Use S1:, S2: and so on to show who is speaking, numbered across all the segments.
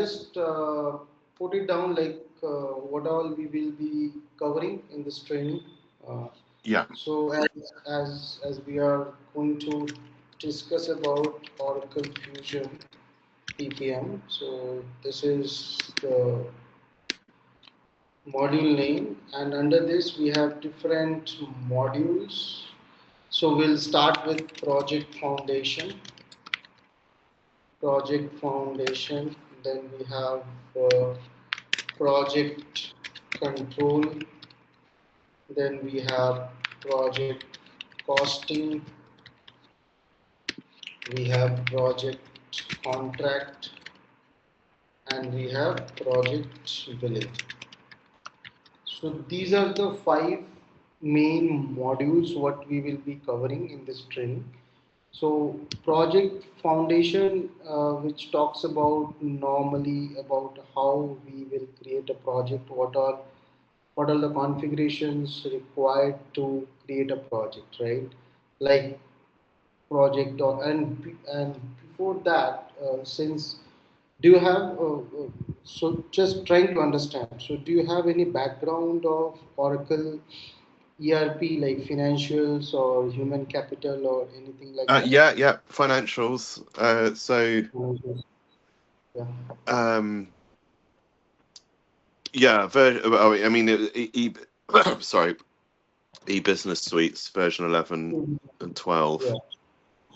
S1: just put it down like what all we will be covering in this training. Uh,
S2: Yeah.
S1: so as we are going to discuss about Oracle Fusion PPM. So this is the module name, and under this we have different modules. So we'll start with project foundation. Then we have uh, project control, then we have project costing, we have project contract, and we have project billing. So these are the five main modules what we will be covering in this training. So project foundation, which talks about normally about how we will create a project, what are the configurations required to create a project, right? Like project or and before that, since do you have so just trying to understand. So do you have any background of Oracle ERP like financials or human capital or anything like that?
S2: Yeah, yeah, financials.
S1: Yeah.
S2: Um, yeah, I mean, sorry, e-business suites version 11
S1: Mhm.
S2: and 12.
S1: Yeah.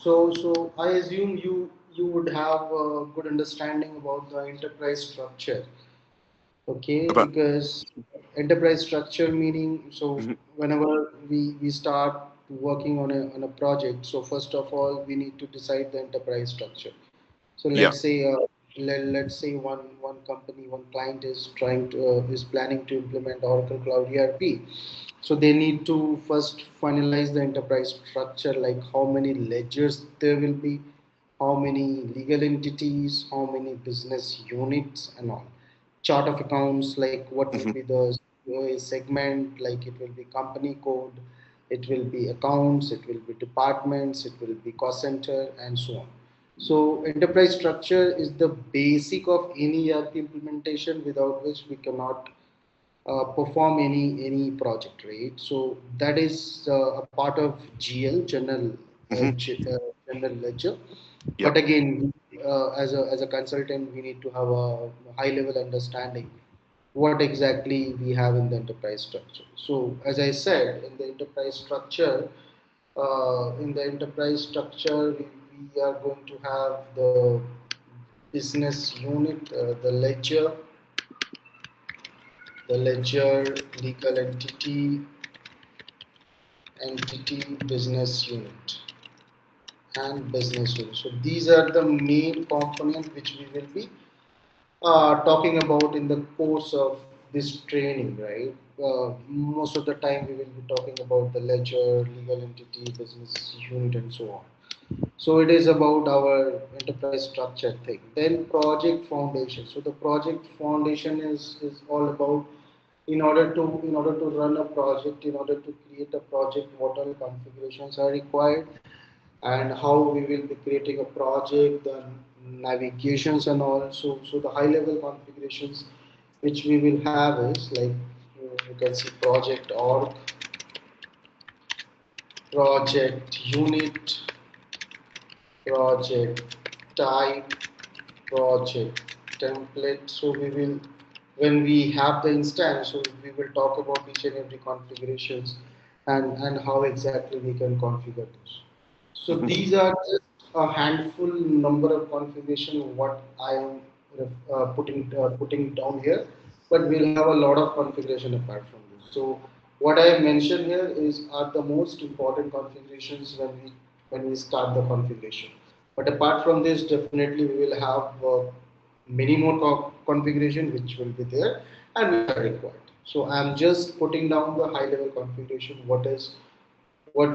S1: So I assume you would have a good understanding about the enterprise structure. Okay,
S2: About
S1: because enterprise structure meaning, so
S2: Mhm.
S1: whenever we start working on a project, so first of all we need to decide the enterprise structure. So
S2: Yeah.
S1: let's say one company, one client is trying to is planning to implement Oracle Cloud ERP. So they need to first finalize the enterprise structure, like how many ledgers there will be, how many legal entities, how many business units, and all. Chart of accounts, like what will
S2: Mhm.
S1: be the segment, like it will be company code, it will be accounts, it will be departments, it will be cost center, and so on. So enterprise structure is the basic of any ERP implementation, without which we cannot perform any project, right? So that is a part of GL,
S2: Mhm.
S1: general ledger. But
S2: Yep.
S1: again, as a consultant, we need to have a high level understanding what exactly we have in the enterprise structure. So as I said, in the enterprise structure, we are going to have the business unit, the ledger, legal entity, business unit, and business unit. So these are the main components which we will be talking about in the course of this training, right? Most of the time we will be talking about the ledger, legal entity, business unit, and so on. So it is about our enterprise structure thing. Then project foundation. So the project foundation is all about in order to run a project, in order to create a project, what all configurations are required, and how we will be creating a project, the navigations and all. So the high level configurations which we will have is like you can see project org, project unit, project type, project template. So we will, when we have the instance, so we will talk about each and every configurations and how exactly we can configure those. So
S2: Mhm.
S1: these are just a handful number of configuration what I am putting down here, but we'll have a lot of configuration apart from this. So what I mentioned here is are the most important configurations when we start the configuration. But apart from this, definitely we will have many more configuration which will be there and which are required. So I'm just putting down the high level configuration. What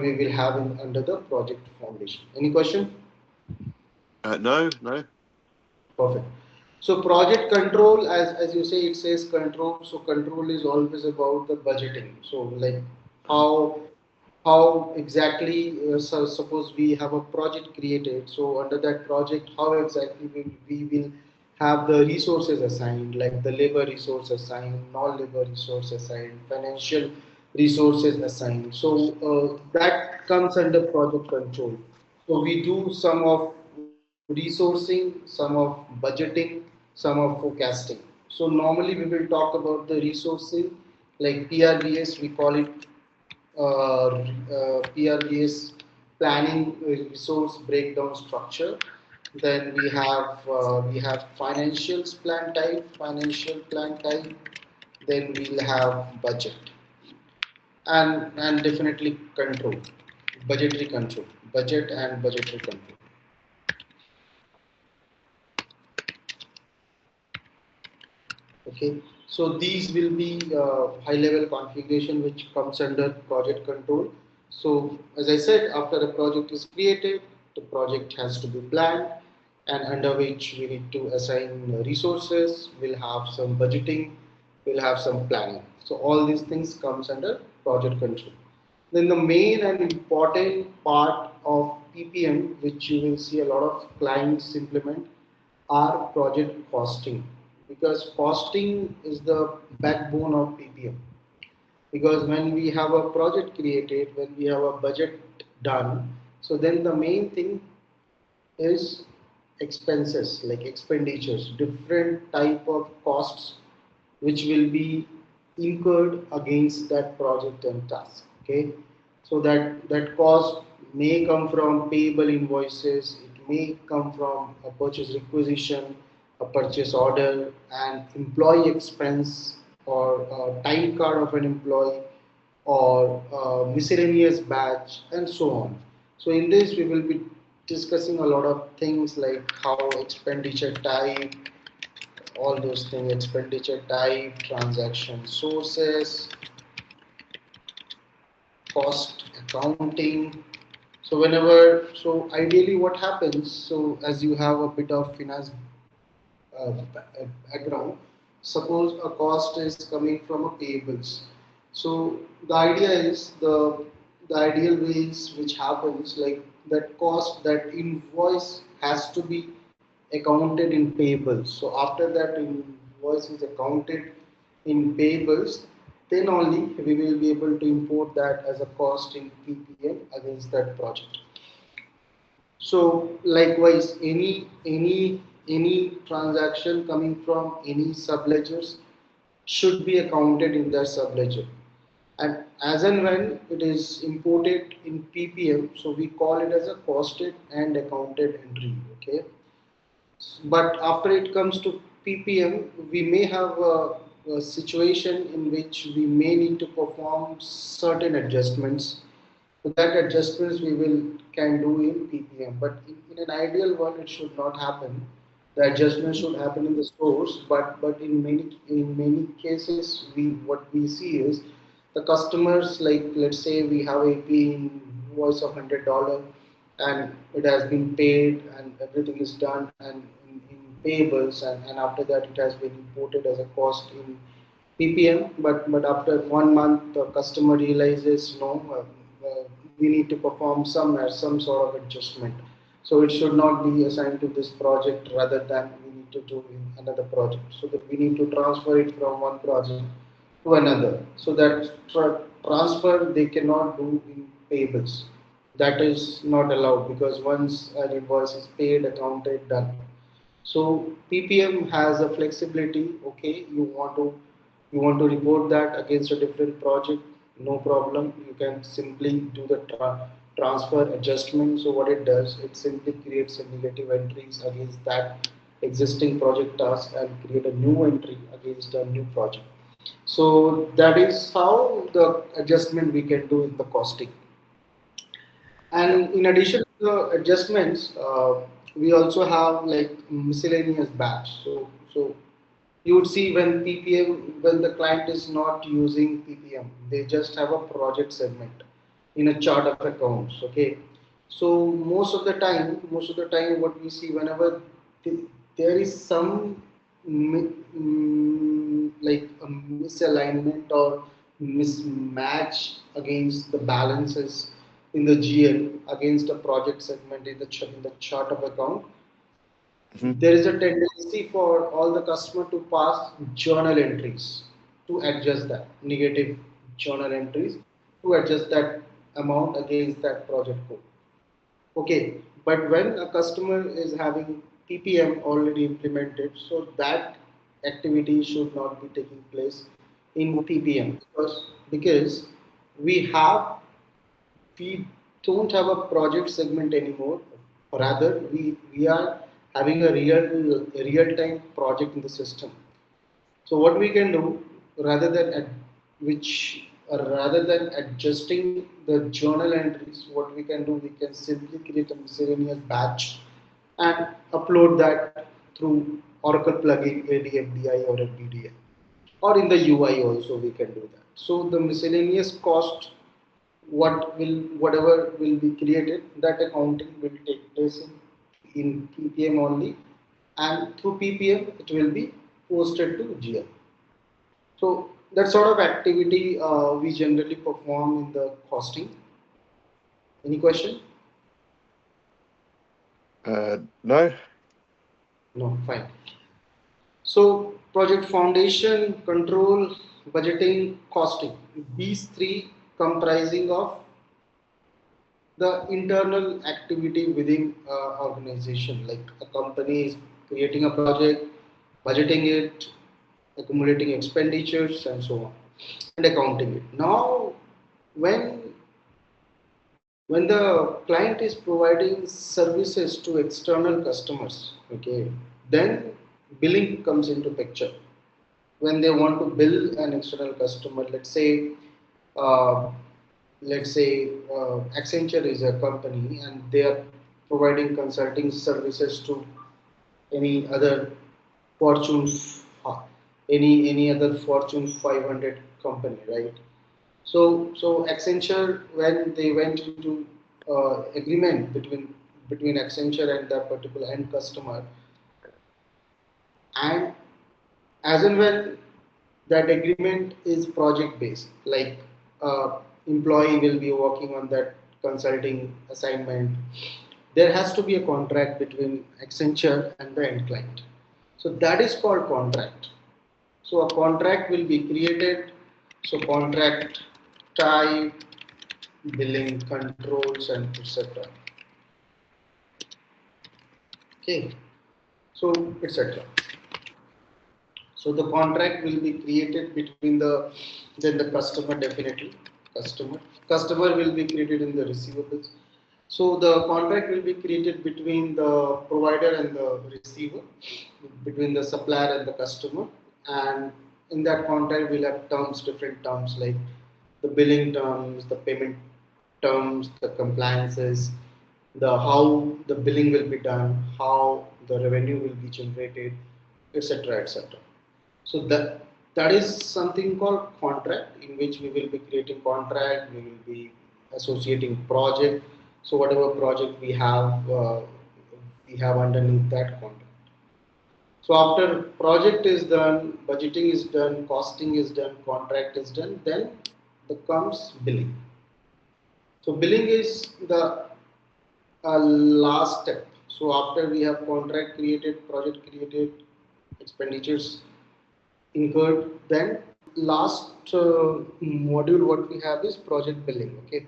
S1: we will have under the project foundation. Any question?
S2: No, no.
S1: Perfect. So project control, as you say, it says control. So control is always about the budgeting. So like
S2: Mhm.
S1: how how exactly, so suppose we have a project created. So under that project, how exactly we will have the resources assigned, like the labor resource assigned, non-labor resource assigned, financial resources assigned. So that comes under project control. So we do some of resourcing, some of budgeting, some of forecasting. So normally we will talk about the resourcing, like PRBS, we call it PRBS, planning resource breakdown structure. Then we have financial plan type. Then we'll have budget and definitely control, budgetary control, budget and budgetary control. Okay, so these will be high level configuration which comes under project control. So as I said, after a project is created, the project has to be planned, and under which we need to assign resources, we'll have some budgeting, we'll have some planning. So all these things comes under project control. Then the main and important part of PPM, which you will see a lot of clients implement, are project costing, because costing is the backbone of PPM. Because when we have a project created, when we have a budget done, so then the main thing is expenses, like expenditures, different type of costs which will be incurred against that project and task. Okay, so that cost may come from payable invoices, it may come from a purchase requisition, a purchase order, and employee expense, or a time card of an employee, or miscellaneous batch, and so on. So in this we will be discussing a lot of things like how expenditure type, all those things, expenditure type, transaction sources, cost accounting. So whenever, so ideally what happens, so as you have a bit of finance background, suppose a cost is coming from a payables. So the idea is the ideal ways which happens, like that cost, that invoice has to be accounted in payables. So after that invoice is accounted in payables, then only we will be able to import that as a cost in PPM against that project. So likewise, any transaction coming from any subledgers should be accounted in their subledger. And as and when it is imported in PPM, so we call it as a costed and accounted entry. Okay, but after it comes to PPM, we may have a situation in which we may need to perform certain adjustments. So that adjustments we will can do in PPM, but in an ideal world it should not happen. The adjustment should happen in the source, but in many cases we what we see is the customers, like let's say we have a P invoice of $100 and it has been paid and everything is done and in payables, and after that it has been imported as a cost in PPM, but after 1 month the customer realizes no, we need to perform some sort of adjustment. So it should not be assigned to this project, rather than we need to do in another project. So that we need to transfer it from one project to another. So that transfer they cannot do in payables. That is not allowed, because once an invoice is paid, accounted, done. So PPM has a flexibility. Okay, you want to report that against a different project, no problem. You can simply do the transfer adjustment. So what it does, it simply creates a negative entries against that existing project task and create a new entry against a new project. So that is how the adjustment we can do in the costing.
S2: Yeah.
S1: And in addition to the adjustments, we also have like miscellaneous batch. So you would see when PPM, when the client is not using PPM, they just have a project segment in a chart of accounts. Okay, so most of the time, what we see whenever there is some like a misalignment or mismatch against the balances in the GL against a project segment in the chart of account, there is a tendency for all the customer to pass journal entries to adjust that negative journal entries to adjust that amount against that project code. Okay, but when a customer is having PPM already implemented, so that activity should not be taking place in PPM because we have we don't have a project segment anymore. Rather, we are having a real time project in the system. So what we can do rather than rather than adjusting the journal entries, what we can do, we can simply create a miscellaneous batch and upload that through Oracle plugin ADFDI or FBDI, or in the UI also we can do that. So the miscellaneous cost, whatever will be created, that accounting will take place in PPM only, and through PPM it will be posted to GL. So that sort of activity we generally perform in the costing. Any question?
S3: No.
S1: No, fine. So project foundation, control, budgeting, costing. These three comprising of the internal activity within organization. Like a company is creating a project, budgeting it, accumulating expenditures, and so on, and accounting it. Now, when when the client is providing services to external customers, okay, then billing comes into picture. When they want to bill an external customer, uh, let's say Accenture is a company and they are providing consulting services to any other Fortune, any other Fortune 500 company, right? So Accenture, when they went into agreement between Accenture and that particular end customer, and as and when that agreement is project based, like employee will be working on that consulting assignment, there has to be a contract between Accenture and the end client. So that is called contract. So a contract will be created. So contract type, billing controls, and etc. Okay, so etc. So the contract will be created between the customer, definitely customer will be created in the receivables. So the contract will be created between the provider and the receiver, between the supplier and the customer, and in that contract we'll have terms, different terms like the billing terms, the payment terms, the compliances, the how the billing will be done, how the revenue will be generated, etc., etc. So that is something called contract, in which we will be creating contract, we will be associating project. So whatever project we have underneath that contract. So after project is done, budgeting is done, costing is done, contract is done, then comes billing. So billing is the last step. So after we have contract created, project created, expenditures incurred, then last module what we have is project billing. Okay,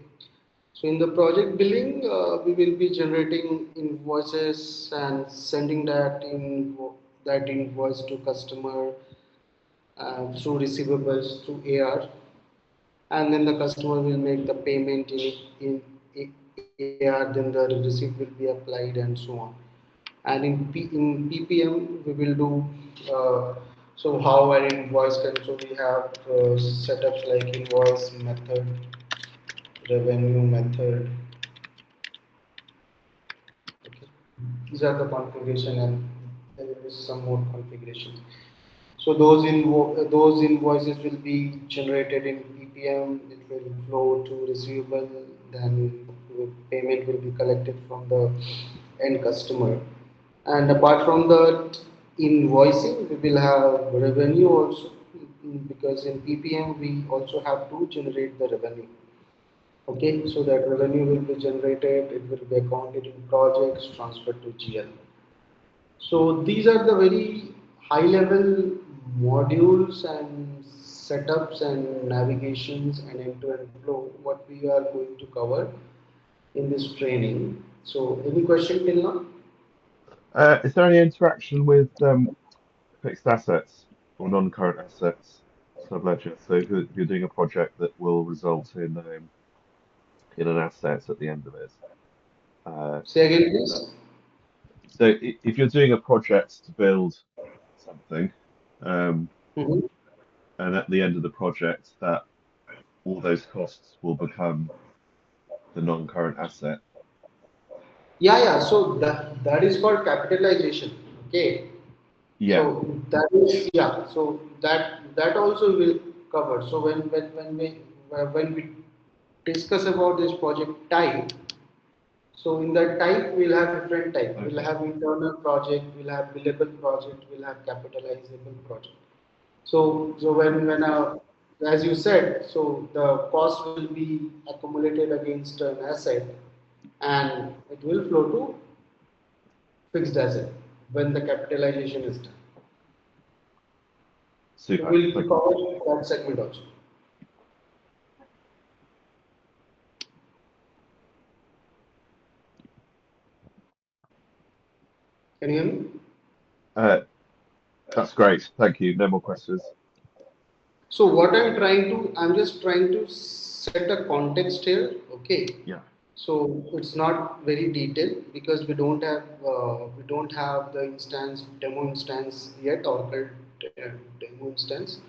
S1: so in the project billing we will be generating invoices and sending that invoice to customer through receivables through AR, and then the customer will make the payment in AR, then the receipt will be applied and so on. And in PPM we will do so how an invoice can, so we have setups like invoice method, revenue method. Okay. These are the configuration, and there is some more configuration. So those invoices will be generated in PPM. It will flow to receivable. Then payment will be collected from the end customer. And apart from the invoicing, we will have revenue also, because in PPM we also have to generate the revenue. Okay, so that revenue will be generated. It will be accounted in projects, transferred to GL. So these are the very high level modules and setups and navigations and end-to-end flow what we are going to cover in this training. So any question till now?
S3: Is there any interaction with fixed assets or non-current assets subledger? So if you're doing a project that will result in an asset at the end of it. Uh,
S1: Say again, please.
S3: so if you're doing a project to build something, um,
S1: Mhm.
S3: and at the end of the project, that all those costs will become the non-current asset.
S1: Yeah. So that is called capitalization. Okay. So
S3: Yeah.
S1: that is, yeah. So that also will cover. So when we discuss about this project type, so in that type we'll have different type. We'll
S3: Okay.
S1: have internal project, we'll have billable project, we'll have capitalizable project. So when as you said, so the cost will be accumulated against an asset, and it will flow to fixed asset when the capitalization is done. So
S3: Super.
S1: we'll
S3: Thank you.
S1: cover that segment also. Can you hear me?
S3: Uh, that's great. Thank you. No more questions.
S1: So what I'm just trying to set a context here. Okay.
S3: Yeah.
S1: So it's not very detailed because we don't have the instance demo instance yet, Oracle demo instance.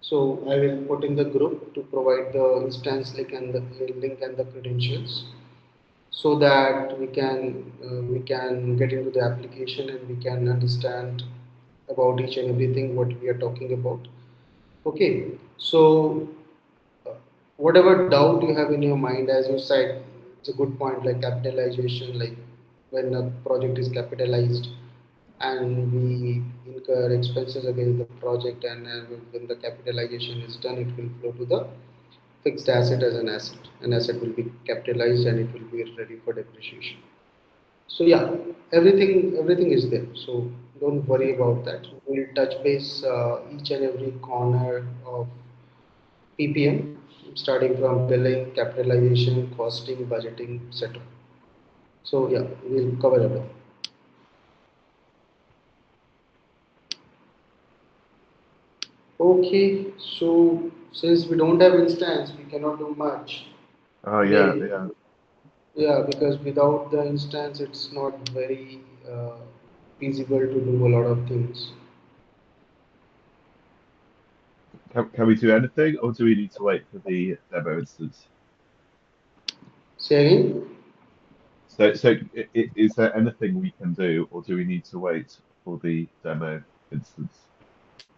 S1: So I will put in the group to provide the instance link and the credentials, so that we can get into the application and we can understand about each and everything what we are talking about. Okay, so whatever doubt you have in your mind, as you said, it's a good point, like capitalization, like when a project is capitalized and we incur expenses against the project, and when the capitalization is done, it will flow to the fixed asset as an asset. An asset will be capitalized and it will be ready for depreciation. So yeah, everything is there. So don't worry
S3: Super.
S1: about that. We'll touch base each and every corner of PPM, starting from billing, capitalization, costing, budgeting, etc. So yeah, we'll cover everything. Okay, so since we don't have instance, we cannot do much
S3: Oh yeah,
S1: today.
S3: yeah.
S1: Yeah, because without the instance, it's not very feasible to do a lot of things.
S3: Can we do anything, or do we need to wait for the demo instance?
S1: Say again?
S3: Is there anything we can do, or do we need to wait for the demo instance?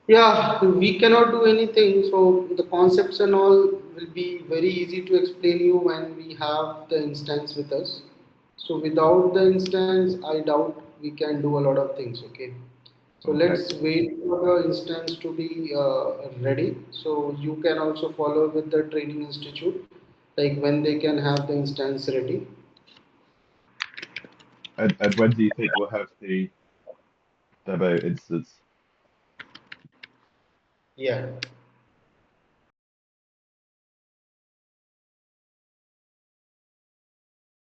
S1: Yeah, we cannot do anything. So the concepts and all will be very easy to explain you when we have the instance with us. So without the instance, I doubt we can do a lot of things. Okay. So
S3: Okay.
S1: let's wait for the instance to be ready. So you can also follow with the training institute, like when they can have the instance ready.
S3: And when do you think we'll have the demo instance?
S1: Yeah.